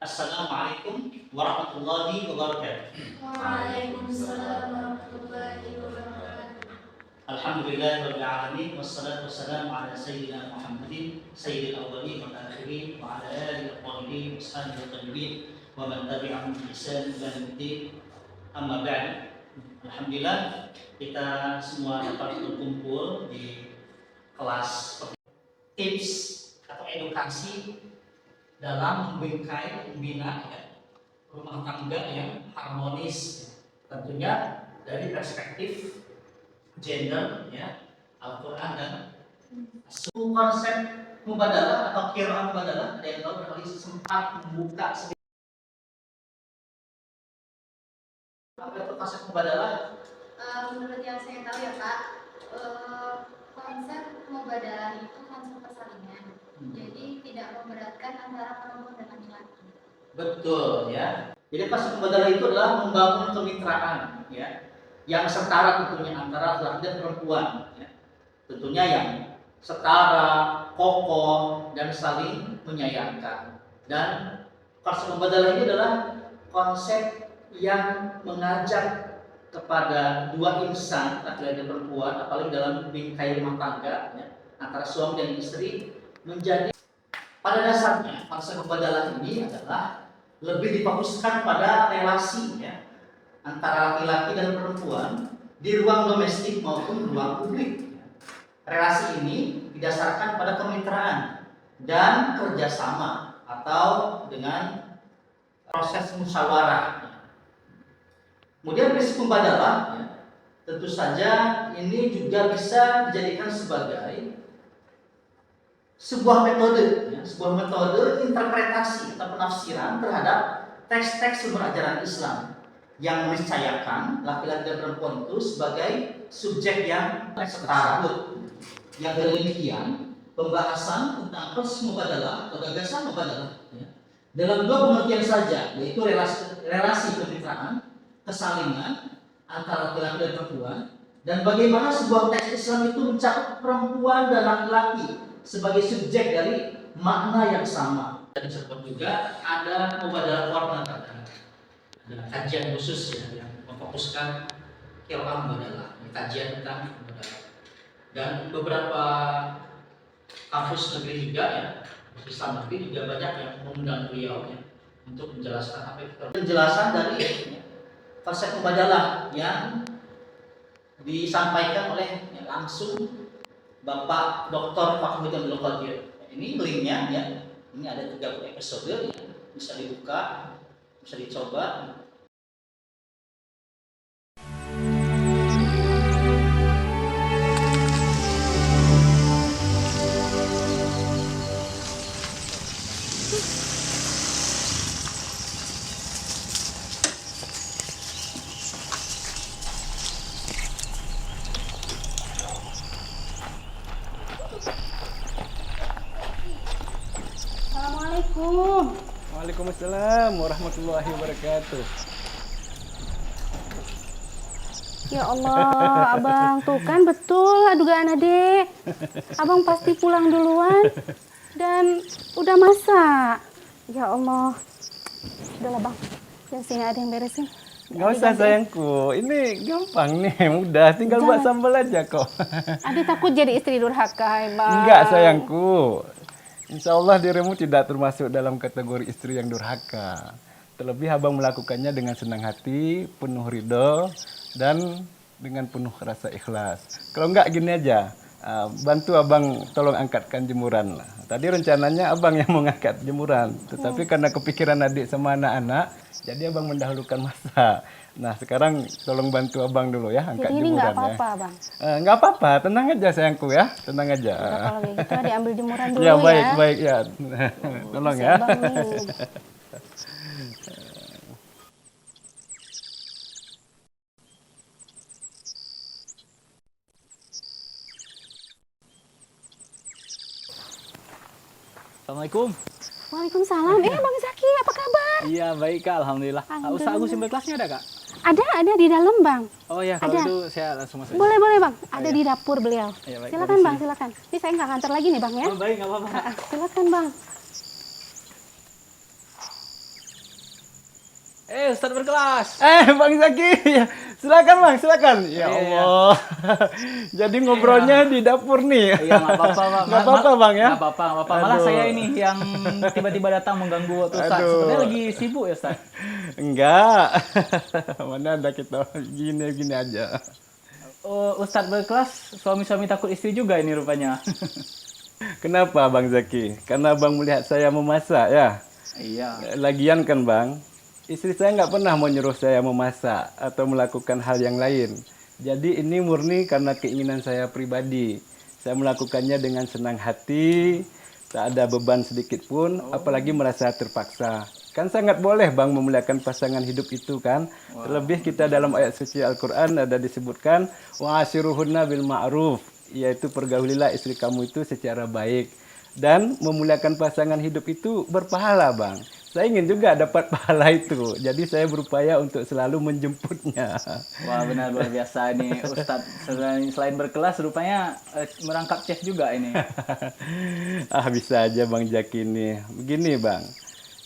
Assalamualaikum warahmatullahi wabarakatuh. Waalaikumsalam warahmatullahi wabarakatuh. Alhamdulillahirabbil alamin wassalatu wassalamu ala sayyidina Muhammadin sayyidil awwalin wal akhirin wa ala alihi wa sahbihi tabi'in wa man tabi'ahum bi ihsan ila yaumil amma ba'd. Alhamdulillah kita semua dapat berkumpul di kelas tips atau edukasi dalam membina rumah tangga yang harmonis, tentunya dari perspektif gender, Al-Quran dan konsep mubadalah atau qiraah mubadalah. Ada yang tahu berkali sempat membuka sedikit apa itu konsep mubadalah? Menurut yang saya tahu ya Pak, konsep mubadalah itu konsep persalingan. Jadi tidak memberatkan antara perempuan dan laki-laki. Betul ya. Jadi konsep mubadalah itu adalah membangun kemitraan yang setara tentunya antara laki dan perempuan tentunya yang setara, kokoh dan saling menyayangkan. Dan konsep mubadalah ini adalah konsep yang mengajak kepada dua insan, laki-laki dan perempuan, apalagi dalam bingkai rumah tangga antara suami dan istri, menjadi pada dasarnya konsep mubadalah ini adalah lebih difokuskan pada relasi antara laki-laki dan perempuan di ruang domestik maupun ruang publik. Relasi ini didasarkan pada kemitraan dan kerjasama atau dengan proses musyawarah. Kemudian prinsip mubadalah tentu saja ini juga bisa dijadikan sebagai sebuah metode interpretasi atau penafsiran terhadap teks-teks sumber ajaran Islam yang meniscayakan laki-laki dan perempuan itu sebagai subjek yang setara. Yang demikian pembahasan tentang proses mubadalah atau gagasan mubadalah dalam dua pengertian saja, yaitu relasi kemitraan, kesalingan antara laki-laki dan perempuan, dan bagaimana sebuah teks Islam itu mencakup perempuan dan laki-laki sebagai subjek dari makna yang sama. Dan disebut juga ada mubadalah warna tanda, ada kajian khusus yang memfokuskan qiraah mubadalah, kajian tentang mubadalah. Dan beberapa kampus negeri juga Islam negeri juga banyak yang mengundang beliau untuk menjelaskan apa itu penjelasan dari konsep mubadalah yang disampaikan oleh langsung Bapak Dr. Fakhruddin Abdul Qadir. Ini linknya ini ada 30 episode bisa dibuka, bisa dicoba. Assalamualaikum. Waalaikumsalam warahmatullahi wabarakatuh. Ya Allah, Abang, tuh kan betul dugaan Adek. Abang pasti pulang duluan dan udah masak. Ya Allah. Udahlah Bang, yang sini ada yang beresin. Gak usah sayangku, ini gampang nih, mudah. Tinggal buat sambal aja kok. Adek takut jadi istri durhaka, Bang. Enggak sayangku. Insya Allah dirimu tidak termasuk dalam kategori istri yang durhaka. Terlebih abang melakukannya dengan senang hati, penuh ridho, dan dengan penuh rasa ikhlas. Kalau enggak gini aja, bantu abang tolong angkatkan jemuran. Tadi rencananya abang yang mau ngangkat jemuran, tetapi karena kepikiran adik sama anak-anak, jadi abang mendahulukan masak. Nah sekarang tolong bantu abang dulu ya, angkat jadi jemuran. Jadi nggak apa-apa Bang? Nggak apa-apa, tenang aja sayangku ya, tenang aja. Udah, kalau gitu Adek ambil jemuran dulu Ya ya. baik ya, tolong ya. Assalamualaikum. Waalaikumsalam. Bang Zaki, apa kabar? Iya baik Kak, alhamdulillah. Ustaz Agus simpen kelasnya ada Kak? Ada di dalam Bang. Oh ya, kalau ada. itu saya langsung masuk. Boleh Bang. Ada di dapur beliau. Ya, baik, silakan Bang, silakan. Ini saya nggak nganter lagi nih Bang ya. Oh baik, nggak apa-apa. Silakan Bang. Ustadz berkelas. Bang Zaki, silakan Bang, silakan. Ya Iya. Allah, jadi ngobrolnya di dapur nih. Iya, nggak apa-apa, Bang. Nggak apa-apa, Bang, ya? Nggak apa-apa. Malah Aduh. saya ini yang tiba-tiba datang mengganggu waktu Ustadz. Aduh. Sebenarnya lagi sibuk ya, Ustadz. Enggak, mana ada kita gini aja. Oh, Ustadz berkelas, suami-suami takut istri juga ini rupanya. Kenapa Bang Zaki? Karena Bang melihat saya memasak ya. Iya. Lagian kan Bang, istri saya nggak pernah mau nyuruh saya memasak atau melakukan hal yang lain. Jadi ini murni karena keinginan saya pribadi. Saya melakukannya dengan senang hati, tak ada beban sedikit pun, apalagi merasa terpaksa. Kan sangat boleh Bang memuliakan pasangan hidup itu kan. Terlebih kita dalam ayat suci Al-Quran ada disebutkan, wa'ashiruhunna bil ma'ruf, yaitu pergaulilah istri kamu itu secara baik. Dan memuliakan pasangan hidup itu berpahala Bang. Saya ingin juga dapat pahala itu. Jadi saya berupaya untuk selalu menjemputnya. Wah, benar luar biasa ini Ustadz. Selain berkelas, rupanya merangkap chef juga ini. Bisa aja Bang Jaki ini. Begini Bang,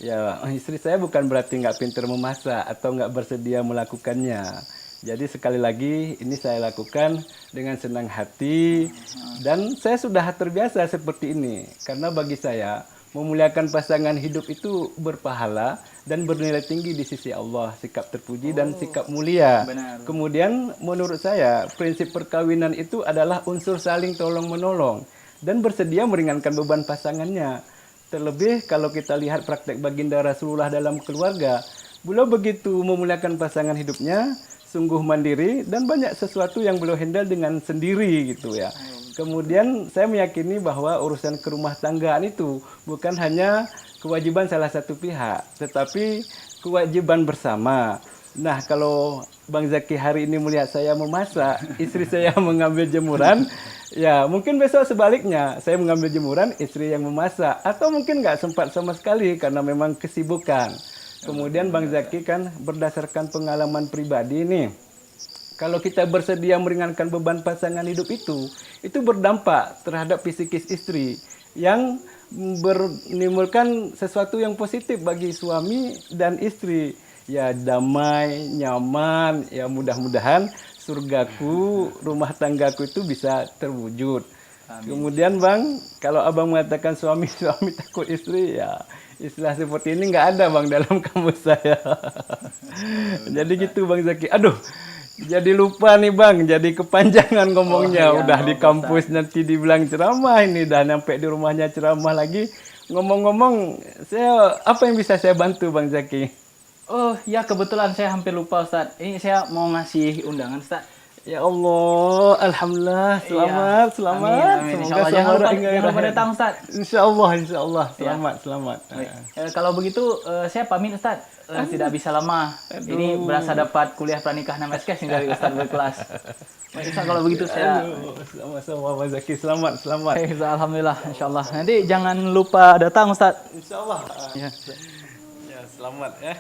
ya istri saya bukan berarti nggak pintar memasak atau nggak bersedia melakukannya. Jadi sekali lagi ini saya lakukan dengan senang hati dan saya sudah terbiasa seperti ini. Karena bagi saya memuliakan pasangan hidup itu berpahala dan bernilai tinggi di sisi Allah, sikap terpuji dan sikap mulia. Benar. Kemudian menurut saya prinsip perkawinan itu adalah unsur saling tolong menolong dan bersedia meringankan beban pasangannya. Terlebih kalau kita lihat praktek baginda Rasulullah dalam keluarga, beliau begitu memuliakan pasangan hidupnya, sungguh mandiri dan banyak sesuatu yang beliau handle dengan sendiri gitu ya. Kemudian saya meyakini bahwa urusan kerumah tanggaan itu bukan hanya kewajiban salah satu pihak, tetapi kewajiban bersama. Nah, kalau Bang Zaki hari ini melihat saya memasak, istri saya mengambil jemuran, ya mungkin besok sebaliknya, saya mengambil jemuran, istri yang memasak. Atau mungkin nggak sempat sama sekali karena memang kesibukan. Kemudian Bang Zaki kan berdasarkan pengalaman pribadi nih, kalau kita bersedia meringankan beban pasangan hidup itu berdampak terhadap psikis istri yang menimbulkan sesuatu yang positif bagi suami dan istri. Ya damai, nyaman, ya mudah-mudahan surgaku, rumah tanggaku itu bisa terwujud. Amin. Kemudian Bang, kalau Abang mengatakan suami-suami takut istri, ya istilah seperti ini nggak ada Bang dalam kamus saya. Jadi gitu Bang Zaki. Aduh, jadi lupa nih Bang, jadi kepanjangan ngomongnya. Oh, iya, udah di kampus nanti dibilang ceramah ini, dah nyampe di rumahnya ceramah lagi. Ngomong-ngomong, saya apa yang bisa saya bantu Bang Zaki? Oh ya, kebetulan saya hampir lupa Ustadz. Ini saya mau ngasih undangan Ustadz. Ya Allah, alhamdulillah, selamat, Iya. selamat. Amin. Semoga Insyaallah, jangan lupa datang Ustadz. Insyaallah, selamat, selamat. Baik. Kalau begitu saya pamit Ustadz. Tidak bisa lama. Ini berasa dapat kuliah pernikahan MSK dari Ustadz berkelas. Baik Ustadz, kalau begitu saya. Sama-sama Bang Zaki, selamat. Alhamdulillah, insyaallah. Nanti jangan lupa datang Ustadz. Insyaallah. Ya. Ya, selamat ya.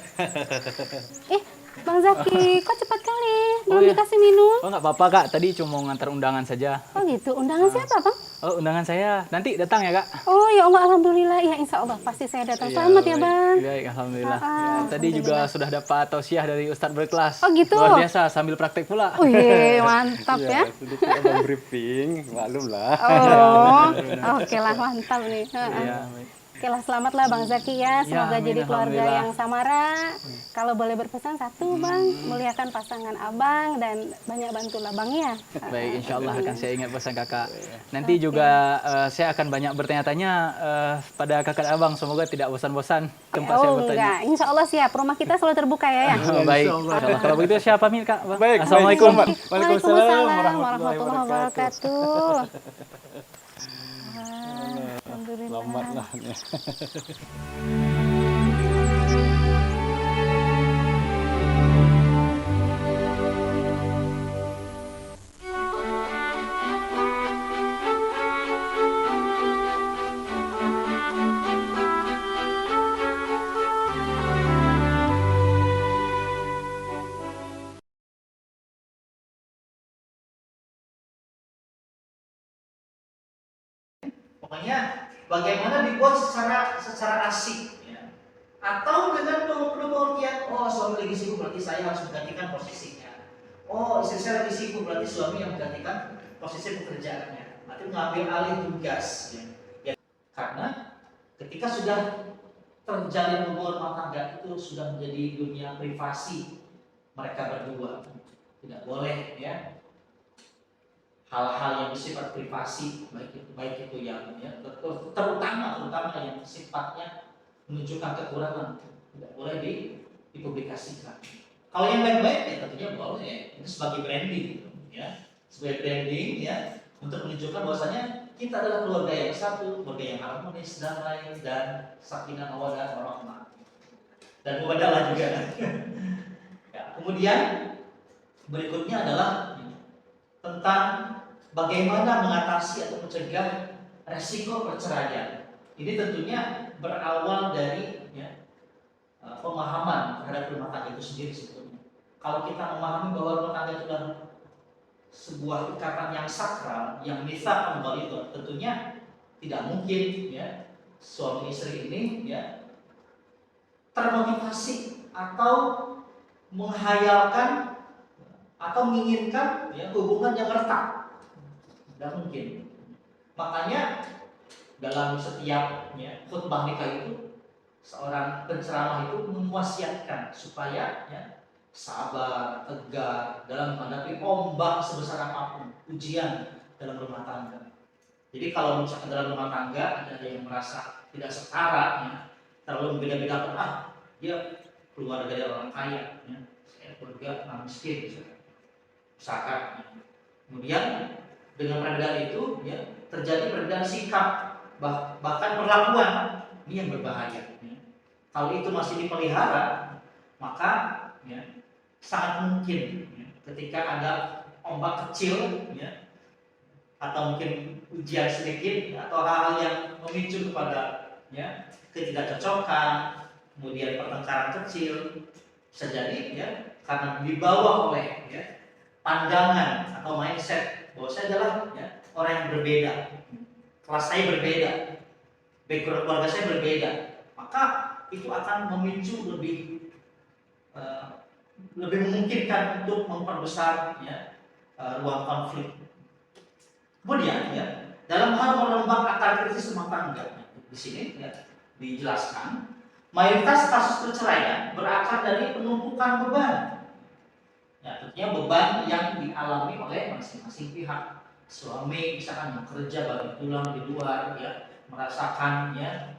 Bang Zaki, kok cepat kali? Belum Oh, iya. dikasih minum? Oh nggak apa-apa Kak, tadi cuma mau ngantar undangan saja. Oh gitu, undangan siapa Bang? Oh undangan saya, nanti datang ya Kak? Oh ya Allah, alhamdulillah. Ya insya Allah pasti saya datang. Selamat ya Bang. Baik, alhamdulillah. Ah, Ya, tadi juga sudah dapat tausiah dari Ustadz berkelas. Oh, gitu? Luar biasa, sambil praktek pula. Wih, mantap ya. Sedikit Abang briefing, maklum lah. Oh, oke lah, mantap nih. Iya, baik. Oke lah, selamat lah Bang Zaki ya. Semoga amin, jadi keluarga alhamdulillah. yang samara. Kalau boleh berpesan satu Bang, muliakan pasangan Abang dan banyak bantulah Bang ya. Baik, insya Allah akan saya ingat pesan kakak. Nanti juga saya akan banyak bertanya-tanya pada kakak abang. Semoga tidak bosan-bosan tempat saya Oh bertanya. enggak, insya Allah siap. Rumah kita selalu terbuka ya. Oh, baik, insya Allah. Kalau begitu saya pamit kak. Baik, Assalamualaikum. selamat. Waalaikumsalam warahmatullahi wabarakatuh. Alhamdulillah. Selamat lah. Pokoknya bagaimana dibuat secara asik ya. Atau dengan pengertian oh suami lagi sibuk berarti saya harus menggantikan posisinya. Oh istri saya lagi sibuk berarti suami yang menggantikan posisi pekerjaannya. Berarti mengambil alih tugas. Ya. Karena ketika sudah terjalin hubungan rumah tangga itu sudah menjadi dunia privasi mereka berdua. Tidak boleh ya hal-hal yang bersifat privasi baik itu yang ya, terutama yang sifatnya menunjukkan kekurangan tidak boleh dipublikasikan. Kalau yang baik-baik ya tentunya boleh itu sebagai branding gitu, ya sebagai branding ya untuk menunjukkan bahwasanya kita adalah keluarga yang satu, keluarga yang harmonis, damai dan sakinah mawaddah warahmah dan muwadalah juga. Ya, kemudian berikutnya adalah tentang bagaimana mengatasi atau mencegah resiko perceraian. Ini tentunya berawal dari ya, pemahaman terhadap rumah tangga itu sendiri sebetulnya. Kalau kita memahami bahwa rumah tangga itu adalah sebuah ikatan yang sakral, yang mitsaq itu tentunya tidak mungkin ya suami istri ini ya termotivasi atau menghayalkan atau menginginkan ya hubungan yang retak. Tidak mungkin. Makanya dalam setiap ya, khutbah nikah itu seorang penceramah itu mewasiatkan supaya ya, sabar, tegar dalam menghadapi ombak sebesar apapun ujian dalam rumah tangga. Jadi kalau misalkan dalam rumah tangga ada yang merasa tidak setara, ya, terlalu berbeda-beda, dia keluarga dari orang kaya, ya, saya keluarga orang miskin, misalkan. Ya. Kemudian dengan perbedaan itu, ya, terjadi perbedaan sikap, bahkan perlakuan ini yang berbahaya. Ya. Kalau itu masih dipelihara, maka ya, sangat mungkin ya, ketika ada ombak kecil, ya, atau mungkin ujian sedikit ya, atau hal-hal yang memicu kepada ya, ketidakcocokan, kemudian pertengkaran kecil, bisa jadi ya, karena dibawa oleh ya, pandangan atau mindset bahwa saya adalah ya, orang yang berbeda, kelas saya berbeda, background keluarga saya berbeda, maka itu akan memicu lebih memungkinkan untuk memperbesar ya, ruang konflik. Kemudian ya, dalam hal merombak akar krisis rumah tangga, di sini ya, dijelaskan mayoritas kasus perceraian berakar dari penumpukan beban. Ya, tentunya beban yang dialami oleh masing-masing pihak. Suami misalkan yang kerja bagi tulang di luar, ya, merasakan ya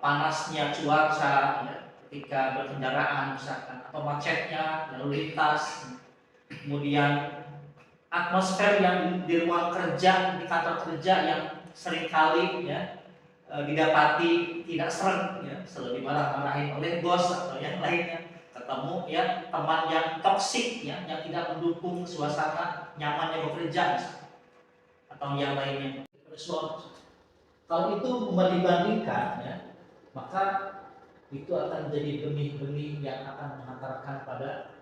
panasnya cuaca ya, ketika berkendaraan misalkan atau macetnya lalu lintas, kemudian atmosfer yang di ruang kerja, di kantor kerja yang seringkali ya didapati tidak seret ya, selalu dimarah-marahin oleh bos atau yang lainnya, ketemu ya teman yang toksik ya, yang tidak mendukung suasana nyamannya bekerja misalkan, atau yang lainnya. Kalau itu dibandingkan ya, maka itu akan menjadi benih-benih yang akan menghantarkan pada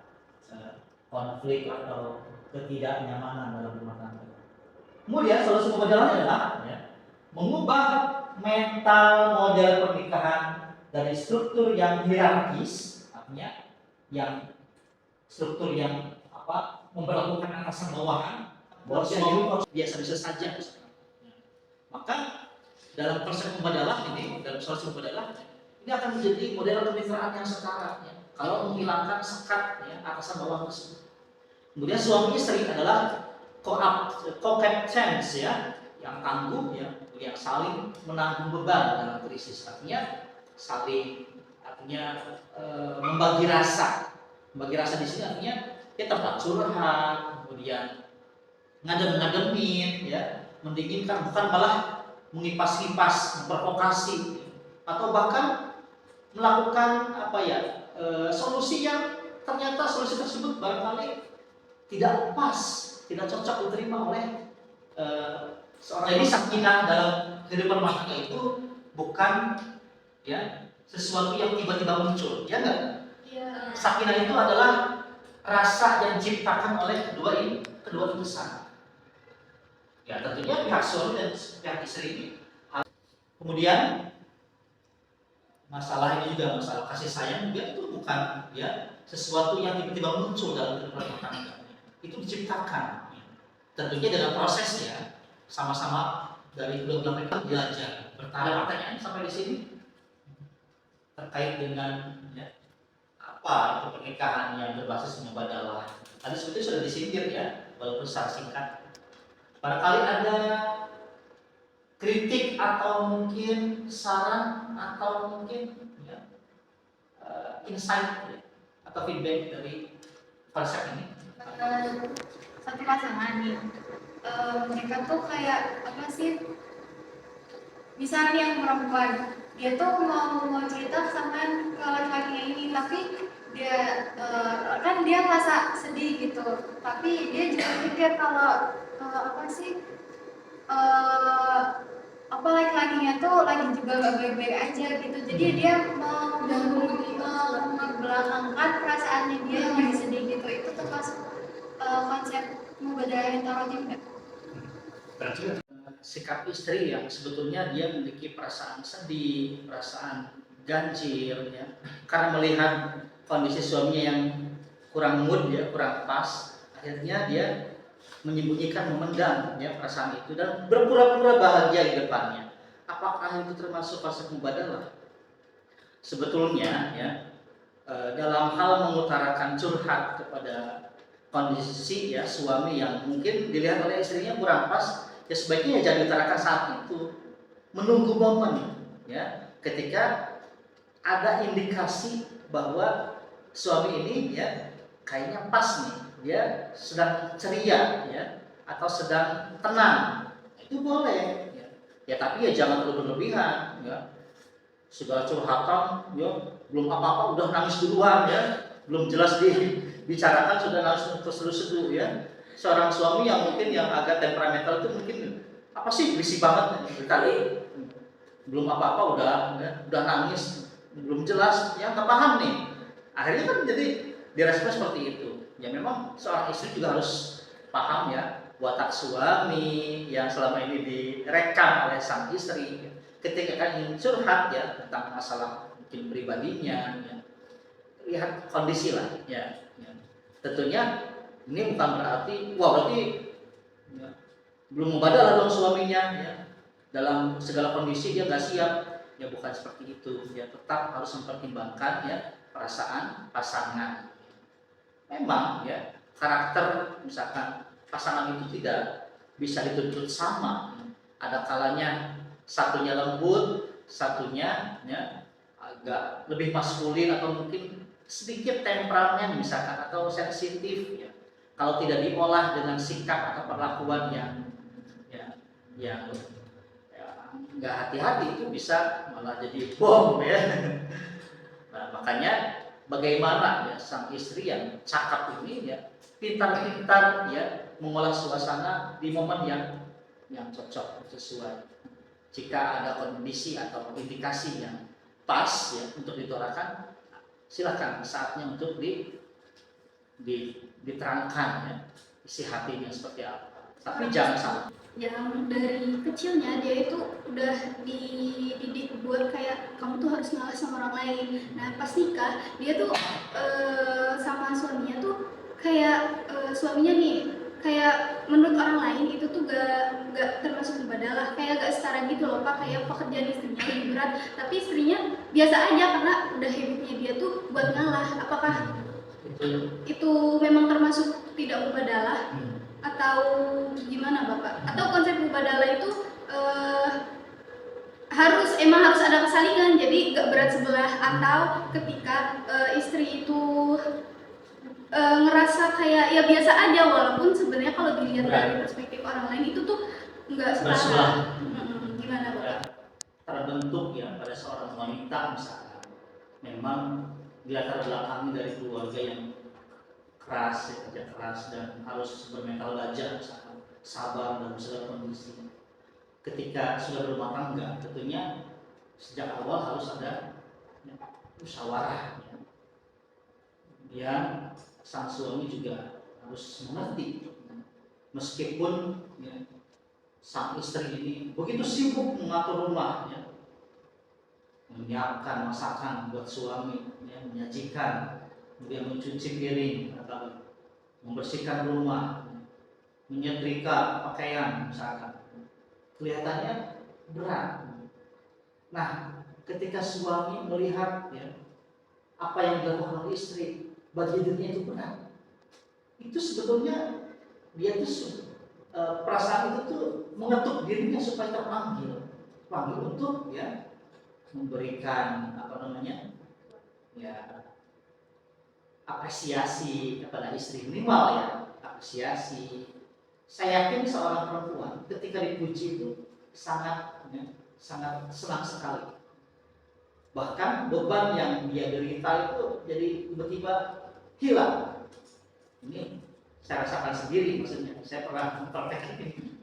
konflik atau ketidaknyamanan dalam rumah tangga. Kemudian solusi jalannya adalah ya, mengubah mental model pernikahan dari struktur yang hierarkis, artinya yang struktur yang memperlakukan atasan bawahan, bos suami biasa-biasa saja. Maka dalam proses pembadalah ini, dalam solusi pembadalah ini akan menjadi model kemitraan yang setara. Ya. Kalau menghilangkan sekat ya, atasan bawahan tersebut. Kemudian suami istri adalah co-captains ya, yang tangguh ya, yang saling menanggung beban dalam krisis. Artinya saling membagi rasa. Membagi rasa di sini artinya ya tempat curhat, kemudian ngadem-ngademin ya, mendinginkan, bukan malah mengipas-ipas, memprovokasi, atau bahkan melakukan solusi yang ternyata solusi tersebut barangkali tidak pas, tidak cocok diterima oleh seorang. Jadi sakinah dalam kehidupan rumah tangga itu bukan ya sesuatu yang tiba-tiba muncul, ya enggak? Iya. Sakinah itu adalah rasa yang diciptakan oleh kedua insan. Ya tentunya pihak suami dan pihak istri ini. Kemudian masalah ini juga masalah kasih sayang juga itu bukan ya sesuatu yang tiba-tiba muncul dalam kehidupan rumah tangga. Itu diciptakan. Tentunya dengan prosesnya sama-sama dari kedua belah pihak belajar. Bertanya pertanyaan sampai di sini terkait dengan ya, apa itu pernikahan yang berbasis mubadalah. Tadi sebetulnya sudah disindir ya, walaupun secara singkat. Barangkali ada kritik atau mungkin saran atau mungkin ya, insight ya, atau feedback dari konsep ini. Satu pasangan nih, mereka tuh kayak apa sih? Misalnya yang perempuan, dia tuh mau cerita sama ke laki-lakinya ini, tapi dia kan dia merasa sedih gitu, tapi dia juga pikir kalau apa sih? Apa laki-lakinya tuh lagi juga gak baik-baik aja gitu, jadi dia mau membelakangkan perasaannya dia yang lagi sedih gitu. Itu termasuk konsep mubadalah yang tarotim nggak? Sikap istri yang sebetulnya dia memiliki perasaan sedih, perasaan ganjil ya, karena melihat kondisi suaminya yang kurang mood ya, kurang pas, akhirnya dia menyembunyikan, memendam ya perasaan itu dan berpura-pura bahagia di depannya. Apakah itu termasuk konsep mubadalah? Sebetulnya ya dalam hal mengutarakan curhat kepada kondisi ya suami yang mungkin dilihat oleh istrinya kurang pas, ya sebaiknya ya jangan diutarakan saat itu, menunggu momen ya ketika ada indikasi bahwa suami ini ya kayaknya pas nih, dia sedang ceria ya atau sedang tenang, itu boleh ya, ya tapi ya jangan terlalu berlebihan ya, segala curhatan ya belum apa-apa udah nangis duluan ya, belum jelas dibicarakan sudah langsung terseduh-seduh ya. Seorang suami yang mungkin yang agak temperamental itu mungkin apa sih berisik banget kali, belum apa-apa udah nangis, belum jelas ya, nggak paham nih, akhirnya kan jadi direspon seperti itu. Ya memang seorang istri juga harus paham ya watak suami yang selama ini direkam oleh sang istri ketika kan ingin curhat ya tentang masalah mungkin pribadinya ya. Lihat kondisi lah ya, ya. Tentunya ini bukan berarti wah berarti ya, belum mubadalah dong suaminya ya, dalam segala kondisi dia nggak siap ya, bukan seperti itu ya, tetap harus mempertimbangkan ya perasaan pasangan. Memang ya karakter misalkan pasangan itu tidak bisa dituntut sama, ada kalanya satunya lembut, satunya ya agak lebih maskulin atau mungkin sedikit temperamen misalkan atau sensitif ya. Kalau tidak diolah dengan sikap atau perlakuan yang ya, yang nggak hati-hati itu bisa malah jadi bom ya. Nah, makanya bagaimana ya sang istri yang cakap ini ya pintar-pintar ya mengolah suasana di momen yang cocok sesuai. Jika ada kondisi atau indikasi yang pas ya untuk ditolakkan, silakan saatnya untuk diterangkan ya isi hatinya seperti apa. Tapi jangan sampai yang dari kecilnya dia itu udah dididik buat kayak kamu tuh harus ngalah sama orang lain. Nah pas nikah dia tuh sama suaminya tuh kayak suaminya nih kayak menurut orang lain itu tuh gak termasuk mubadalah, kayak gak setara gitu loh Pak, kayak pekerjaan istrinya lebih berat tapi istrinya biasa aja karena udah habitnya dia tuh buat ngalah. Apakah itu memang termasuk tidak mubadalah? Atau gimana Bapak? Atau konsep mubadalah itu harus ada kesalingan jadi gak berat sebelah, atau ketika istri itu ngerasa kayak ya biasa aja walaupun sebenarnya kalau dilihat dari perspektif orang lain itu tuh nggak setara. Gimana Bapak? Terbentuk ya pada seorang wanita misalkan memang dilatar belakangi dari keluarga yang keras, ya, kerja keras dan harus bermental baja, misalkan sabar dalam segala kondisi. Ketika sudah berumah tangga, tentunya sejak awal harus ada ya, musyawarah. Ya. Yang sang suami juga harus mengerti, meskipun ya, sang istri ini begitu sibuk mengatur rumah, ya. menyiapkan masakan buat suami, ya, menyajikan, kemudian mencuci piring atau membersihkan rumah, menyetrika pakaian misalkan, kelihatannya berat. Nah, ketika suami melihat ya apa yang dilakukan oleh istri, bagi dirinya itu berat, itu sebetulnya dia tuh perasaan itu tuh mengetuk dirinya supaya terpanggil untuk ya memberikan apa namanya ya apresiasi kepada istri, minimal ya apresiasi. Saya yakin seorang perempuan ketika dipuji itu sangat ya, sangat senang sekali. Bahkan beban yang dia derita itu jadi tiba-tiba hilang. Ini saya rasakan sendiri, maksudnya saya pernah mempraktekkan ini.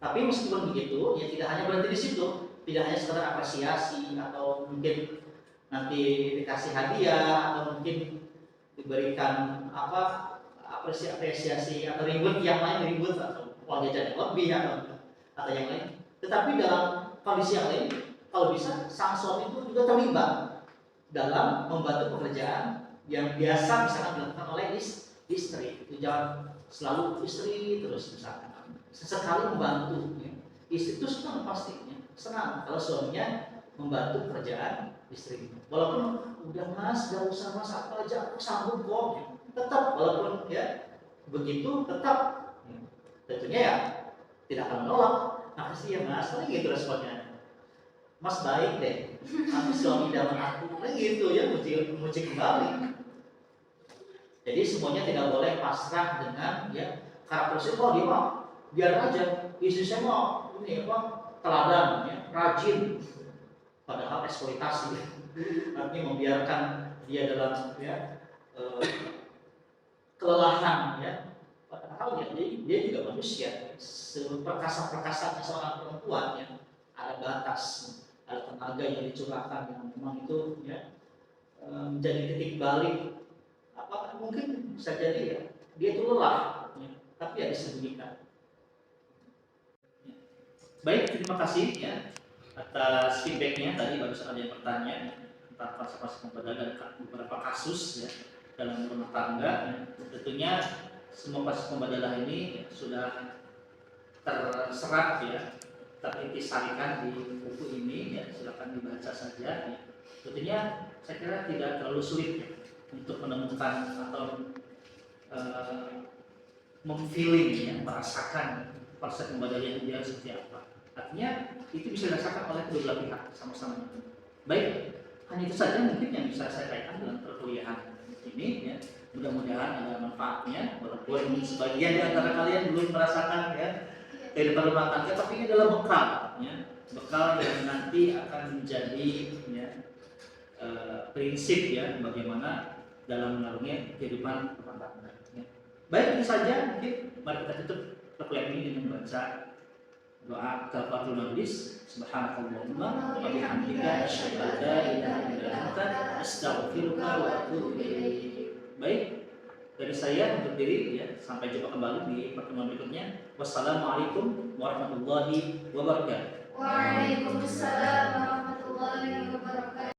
Tapi meskipun begitu, ya tidak hanya berhenti di situ, tidak hanya sekedar apresiasi atau mungkin nanti dikasih hadiah atau mungkin diberikan apa apresiasi atau reward yang lain, reward atau uang jajan yang lebih atau yang lain. Tetapi dalam kondisi yang lain, kalau bisa sang suami itu juga terlibat dalam membantu pekerjaan yang biasa misalkan dilakukan oleh istri. Itu jangan selalu istri terus misalkan. Sesekali membantu, ya. Istri itu senang pastinya, senang kalau suaminya membantu pekerjaan istri. Walaupun udah mas, gak usah mas, apa aja aku sanggup kok. Ya. Tetap walaupun ya begitu tetap ya. Tentunya ya tidak akan menolak. Makasih ya mas, gitu responnya. Mas baik deh, aku suami idaman aku, gitu ya, muji kembali. Jadi semuanya tidak boleh pasrah dengan ya karakteristik dia mah biar aja istri saya mau ini apa teladan ya rajin, padahal eksploitasi artinya membiarkan dia dalam ya kelelahan ya, padahal ya dia juga manusia, seperkasa-perkasanya seorang perempuan ya ada batas, ada tenaga yang dicurahkan yang memang itu ya menjadi titik balik apa mungkin bisa jadi ya dia itu lelah ya, tapi ya disembunyikan. Baik, terima kasih ya atas feedbacknya. Tadi baru saja ada yang bertanya tentang fase-fase pembadalan beberapa kasus ya dalam rumah tangga. Ya. Tentunya semua fase pembadalan ini ya, sudah terserat ya, terintisarikan di buku ini ya, silakan dibaca saja. Ya. Tentunya saya kira tidak terlalu sulit ya, untuk menemukan atau memfeeling ya, merasakan fase pembadalan ideal seperti apa. Artinya itu bisa dirasakan oleh kedua belah pihak sama-sama. Baik, hanya itu saja mungkin yang bisa saya kaitkan dengan perkuliahan ini ya. Mudah-mudahan ada manfaatnya, walaupun sebagian di antara kalian belum merasakan ya kehidupan rumah tangga, tapi ini adalah bekal ya, bekal yang nanti akan menjadi ya, prinsip ya bagaimana dalam mengarungi kehidupan rumah tangga. Ya. Baik, itu saja mungkin. Mari kita tutup perkuliahan ini dengan membaca doa kafaratul majlis. Subhanakallahumma wa bihamdika asyhadu an la ilaha illa anta astaghfiruka wa atubu ilaik. Baik, dari saya untuk diri ya, sampai jumpa kembali di pertemuan berikutnya. Wassalamualaikum warahmatullahi wabarakatuh. Waalaikumsalam warahmatullahi wabarakatuh.